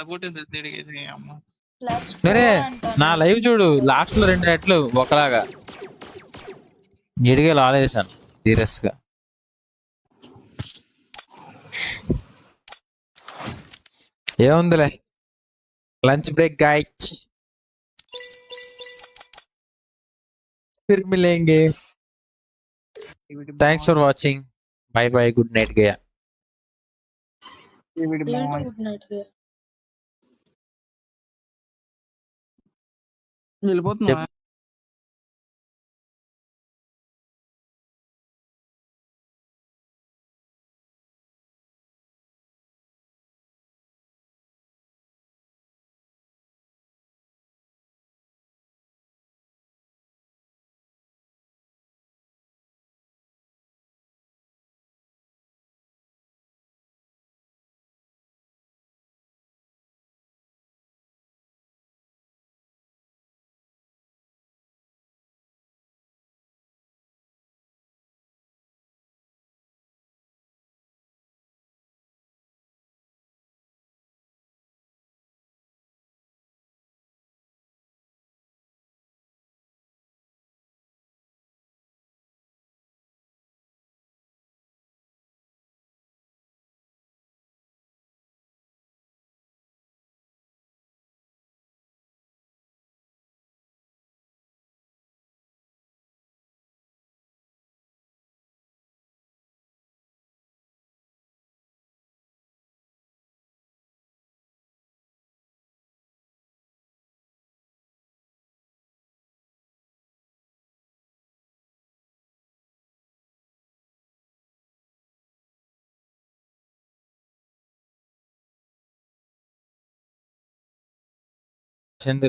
కొట్టింది తిరిగేసి అమ్మ. అరే నా లైవ్ చూడు, లాస్ట్ లో 2 నెట్లు ఒకలాగా ఎడిగే లాలేసాను సీరియస్ గా. ఏముందిలే, లంచ్ బ్రేక్ गाइस, फिर मिलेंगे. Thanks for watching. Bye bye. Good night गया. Good night. వెళ్ళిపోతున్నా.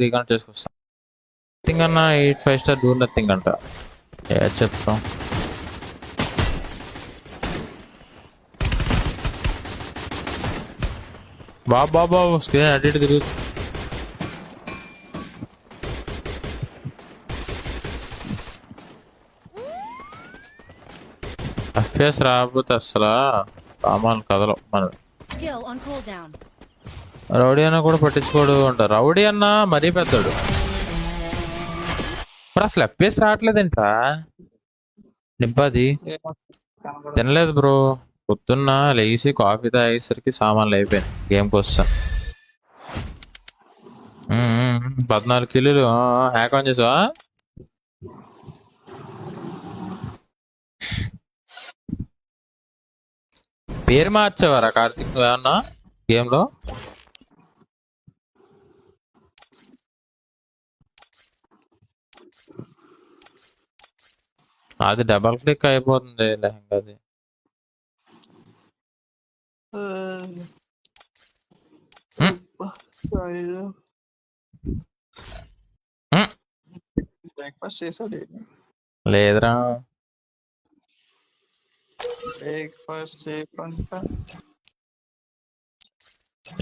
రీకనెక్ట్ చేసుకొస్తాం. నథింగ్ అన్న 8 5 స్టార్ డూ నథింగ్ అంట. చెప్తాం. బాబా స్క్రీన్ అటు ఇటు తిరుగు. ఎఫ్పిఎస్ రాకపోతే అసలు సామాన్ కథలు మనం. రౌడీ అన్న కూడా పట్టించుకోడు అంట. రౌడీ అన్న మరీ పెద్దోడు. మరి అసలు ఎఫ్పిఎస్ రావట్లేదేంట్రా? నింపాది తినలేదు బ్రో. పొద్దున్న లేచి కాఫీ తాగేసరికి సామాన్లు అయిపోయాయి. గేమ్కి వస్తాను. 14 కిలోలు హ్యాక్ ఆన్ చేసావా? పేరు మార్చేవారా కార్తిక్ ఏమన్నా గేమ్ లో? అది డబల్ క్లిక్ అయిపోతుంది లెహంగాది. బ్రేక్ఫాస్ట్ చేసాడు? లేదురా, బ్రేక్ఫాస్ట్ చేయకుండా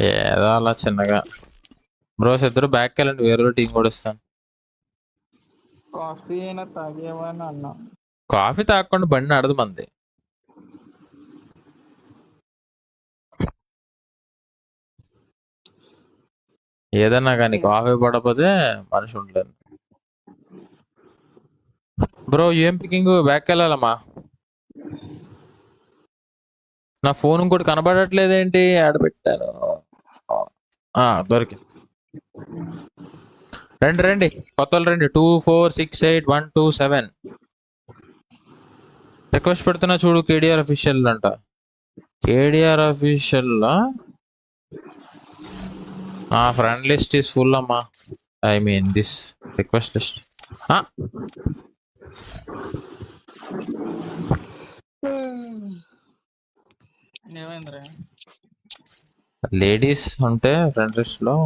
ఏదో అలా చిన్నగా. బ్రోస్ ఇద్దరు బ్యాక్ వెళ్ళండి, వేరే టీం కూడా ఇస్తాను. కాఫీ అయినా తాగేవని అన్నా. కాఫీ తాగకుండా బండి నడదు మంది. ఏదన్నా కానీ కాఫీ పడకపోతే మనిషి ఉండలేదు. బ్రో ఏం పికింగ్? బ్యాక్ వెళ్ళాలమ్మా. నా ఫోన్ ఇంకోటి కనబడట్లేదేంటి? ఆడబెట్టాను. దొరికింది. రండి రండి, కొత్త రండి. 24681227 రిక్వెస్ట్ పెడుతున్నా చూడు. కేడిఆర్ అఫీషియల్ అంట. KDR official friend list is full అమ్మా. I mean this request list. Ladies ఉంటే ఫ్రెండ్ లిస్ట్ లో